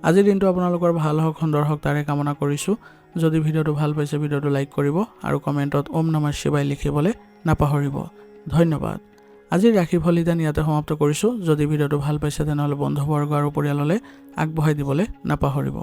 আজিৰ দিনটো আপোনালোকৰ ভাল হওক সুন্দৰ হওক তাৰে কামনা কৰিছোঁ। যদি ভিডিঅ'টো ভাল পাইছে ভিডিঅ'টো লাইক কৰিব আৰু কমেণ্টত ওম নমঃ শিৱায় লিখিবলৈ নাপাহৰিব। ধন্যবাদ। আজিৰ ৰাশিফল ইয়াতে সমাপ্ত কৰিছোঁ। যদি ভিডিঅ'টো ভাল পাইছে তেনেহ'লে বন্ধুবৰ্গ আৰু পৰিয়াললৈ আগবঢ়াই দিবলৈ নাপাহৰিব।